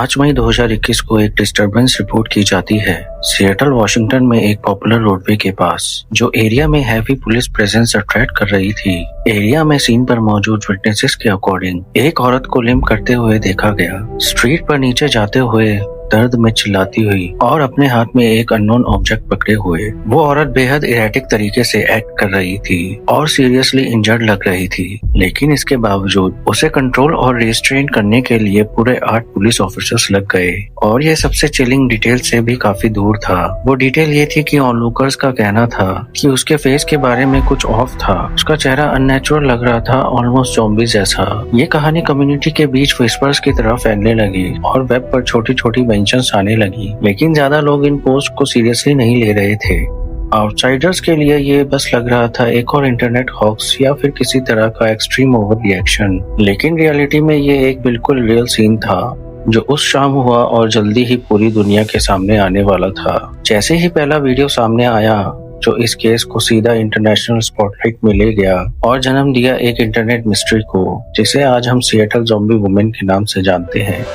5 मई 2021 को एक disturbance report की जाती है सिएटल वॉशिंगटन में एक पॉपुलर रोडवे के पास, जो एरिया में हैवी पुलिस प्रेजेंस अट्रैक्ट कर रही थी। एरिया में सीन पर मौजूद विटनेसेस के अकॉर्डिंग एक औरत को लिम्प करते हुए देखा गया, स्ट्रीट पर नीचे जाते हुए दर्द में चिल्लाती हुई और अपने हाथ में एक अननोन ऑब्जेक्ट पकड़े हुए। वो औरत बेहद इरेटिक तरीके से एक्ट कर रही थी और सीरियसली इंजर्ड लग रही थी, लेकिन इसके बावजूद उसे कंट्रोल और रिस्ट्रेन करने के लिए पूरे 8 पुलिस ऑफिसर्स लग गए। और ये सबसे चिलिंग डिटेल से भी काफी दूर था। वो डिटेल ये थी कि ऑनलुकर्स का कहना था कि उसके फेस के बारे में कुछ ऑफ था, उसका चेहरा अननेचुरल लग रहा था, ऑलमोस्ट ज़ॉम्बी जैसा। ये कहानी कम्युनिटी के बीच विस्पर्स की तरह फैलने लगी और वेब पर छोटी छोटी मेंशंस आने लगी, लेकिन ज्यादा लोग इन पोस्ट को सीरियसली नहीं ले रहे थे। आउटसाइडर्स के लिए ये बस लग रहा था एक और इंटरनेट हॉक्स या फिर किसी तरह का एक्सट्रीम ओवर रिएक्शन, लेकिन रियलिटी में ये एक बिल्कुल रियल सीन था जो उस शाम हुआ और जल्दी ही पूरी दुनिया के सामने आने वाला था। जैसे ही पहला वीडियो सामने आया जो इस केस को सीधा इंटरनेशनल स्पॉटलाइट में ले गया और जन्म दिया एक इंटरनेट मिस्ट्री को, जिसे आज हम सिएटल ज़ॉम्बी वुमेन के नाम से जानते हैं।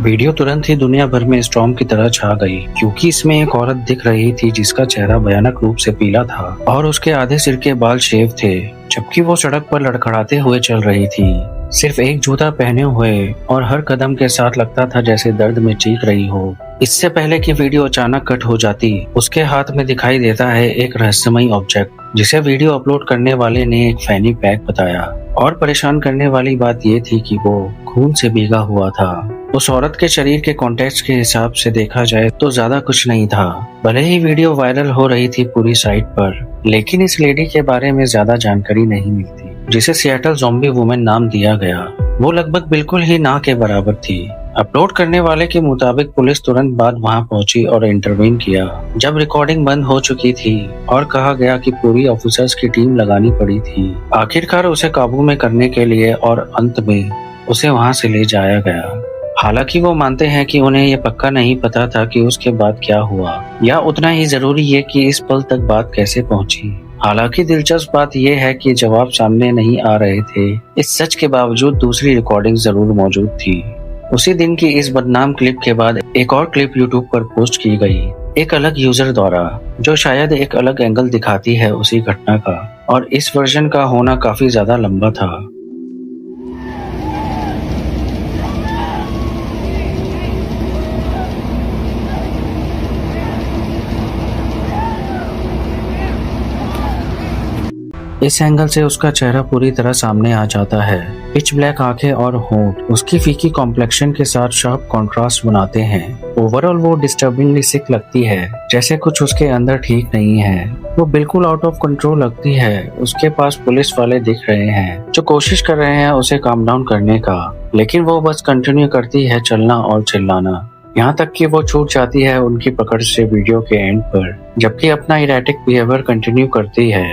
वीडियो तुरंत ही दुनिया भर में स्टॉर्म की तरह छा गई, क्योंकि इसमें एक औरत दिख रही थी जिसका चेहरा भयानक रूप से पीला था और उसके आधे सिर के बाल शेव थे, जबकि वो सड़क पर लड़खड़ाते हुए चल रही थी, सिर्फ एक जूता पहने हुए, और हर कदम के साथ लगता था जैसे दर्द में चीख रही हो। इससे पहले कि वीडियो अचानक कट हो जाती, उसके हाथ में दिखाई देता है एक रहस्यमयी ऑब्जेक्ट, जिसे वीडियो अपलोड करने वाले ने एक फैनी पैक बताया। और परेशान करने वाली बात ये थी कि वो खून से भीगा हुआ था। उस औरत के शरीर के कॉन्टेक्स्ट के हिसाब से देखा जाए तो ज्यादा कुछ नहीं था। भले ही वीडियो वायरल हो रही थी पूरी साइट पर, लेकिन इस लेडी के बारे में ज्यादा जानकारी नहीं मिलती, जिसे सिएटल ज़ॉम्बी वुमेन नाम दिया गया। वो लगभग बिल्कुल ही ना के बराबर थी। अपलोड करने वाले के मुताबिक पुलिस तुरंत बाद वहां पहुंची और इंटरवीन किया जब रिकॉर्डिंग बंद हो चुकी थी, और कहा गया कि पूरी ऑफिसर्स की टीम लगानी पड़ी थी आखिरकार उसे काबू में करने के लिए, और अंत में उसे वहां से ले जाया गया। हालांकि वो मानते हैं कि उन्हें ये पक्का नहीं पता था कि उसके बाद क्या हुआ, या उतना ही जरूरी है कि इस पल तक बात कैसे पहुंची। हालांकि दिलचस्प बात यह है कि जवाब सामने नहीं आ रहे थे। इस सच के बावजूद दूसरी रिकॉर्डिंग जरूर मौजूद थी। उसी दिन की इस बदनाम क्लिप के बाद एक और क्लिप यूट्यूब पर पोस्ट की गई, एक अलग यूजर द्वारा, जो शायद एक अलग एंगल दिखाती है उसी घटना का, और इस वर्जन का होना काफी ज्यादा लंबा था। इस एंगल से उसका चेहरा पूरी तरह सामने आ जाता है। पिच ब्लैक आंखें और होंठ उसकी फीकी कॉम्प्लेक्शन के साथ शार्प कॉन्ट्रास्ट बनाते हैं। ओवरऑल वो डिस्टर्बिंगली सिक लगती है, जैसे कुछ उसके अंदर ठीक नहीं है। वो बिल्कुल आउट ऑफ कंट्रोल लगती है। उसके पास पुलिस वाले दिख रहे हैं जो कोशिश कर रहे हैं उसे काम डाउन करने का, लेकिन वो बस कंटिन्यू करती है चलना और चिल्लाना, यहाँ तक कि वो छूट जाती है उनकी पकड़ से वीडियो के एंड पर, जबकि अपना इरेटिक बिहेवियर कंटिन्यू करती है।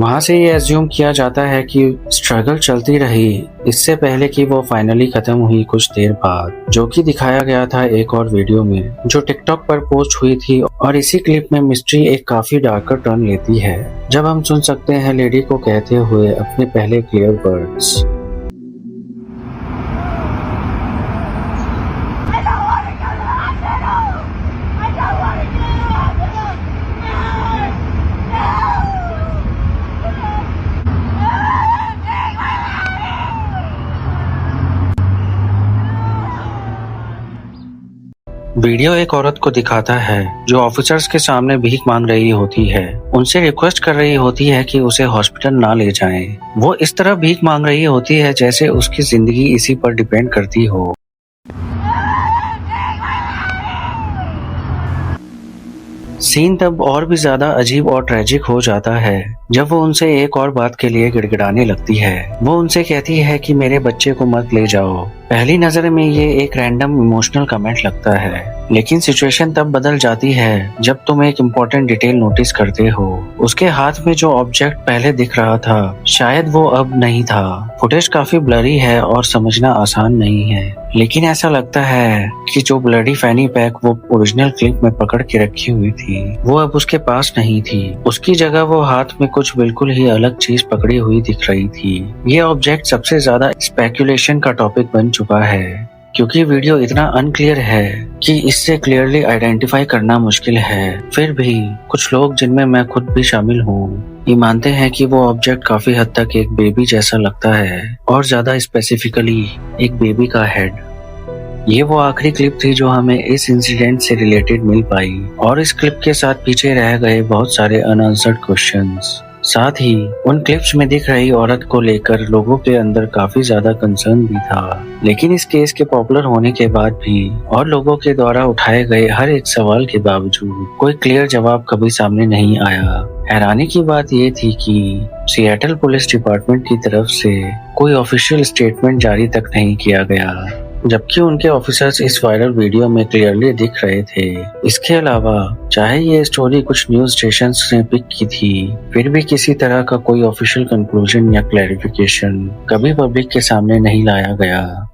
वहां से ये एज्यूम किया जाता है कि स्ट्रगल चलती रही इससे पहले कि वो फाइनली खत्म हुई कुछ देर बाद, जो कि दिखाया गया था एक और वीडियो में जो टिकटॉक पर पोस्ट हुई थी। और इसी क्लिप में मिस्ट्री एक काफी डार्कर टर्न लेती है जब हम सुन सकते हैं लेडी को कहते हुए अपने पहले क्लियर वर्ड्स। वीडियो एक औरत को दिखाता है जो ऑफिसर्स के सामने भीख मांग रही होती है, उनसे रिक्वेस्ट कर रही होती है कि उसे हॉस्पिटल ना ले जाएं। वो इस तरह भीख मांग रही होती है जैसे उसकी जिंदगी इसी पर डिपेंड करती हो। सीन तब और भी ज्यादा अजीब और ट्रेजिक हो जाता है जब वो उनसे एक और बात के लिए गिड़गिड़ाने लगती है। वो उनसे कहती है कि मेरे बच्चे को मत ले जाओ, पहली नजर में ये एक रैंडम इमोशनल कमेंट लगता है, लेकिन सिचुएशन तब बदल जाती है जब तुम एक इम्पोर्टेंट डिटेल नोटिस करते हो। उसके हाथ में जो ऑब्जेक्ट पहले दिख रहा था शायद वो अब नहीं था। फुटेज काफी ब्लरी है और समझना आसान नहीं है, लेकिन ऐसा लगता है कि जो ब्लडी फैनी पैक वो ओरिजिनल क्लिप में पकड़ के रखी हुई थी वो अब उसके पास नहीं थी। उसकी जगह वो हाथ में कुछ बिल्कुल ही अलग चीज पकड़ी हुई दिख रही थी। ये ऑब्जेक्ट सबसे ज्यादा स्पेकुलेशन का टॉपिक बन चुका है, क्योंकि वीडियो इतना अनक्लियर है कि इससे क्लियरली आइडेंटिफाई करना मुश्किल है। फिर भी कुछ लोग, जिनमें मैं खुद भी शामिल हूँ, ये मानते हैं कि वो ऑब्जेक्ट काफी हद तक एक बेबी जैसा लगता है, और ज्यादा स्पेसिफिकली एक बेबी का हेड। ये वो आखिरी क्लिप थी जो हमें इस इंसिडेंट से रिलेटेड मिल पाई, और इस क्लिप के साथ पीछे रह गए बहुत सारे अनआंसर्ड क्वेश्चंस। साथ ही उन क्लिप्स में दिख रही औरत को लेकर लोगों के अंदर काफी ज्यादा कंसर्न भी था। लेकिन इस केस के पॉपुलर होने के बाद भी और लोगों के द्वारा उठाए गए हर एक सवाल के बावजूद कोई क्लियर जवाब कभी सामने नहीं आया। हैरानी की बात ये थी कि सिएटल पुलिस डिपार्टमेंट की तरफ से कोई ऑफिशियल स्टेटमेंट जारी तक नहीं किया गया, जबकि उनके ऑफिसर्स इस वायरल वीडियो में क्लियरली दिख रहे थे। इसके अलावा चाहे ये स्टोरी कुछ न्यूज स्टेशंस ने पिक की थी, फिर भी किसी तरह का कोई ऑफिशियल कंक्लूजन या क्लैरिफिकेशन कभी पब्लिक के सामने नहीं लाया गया।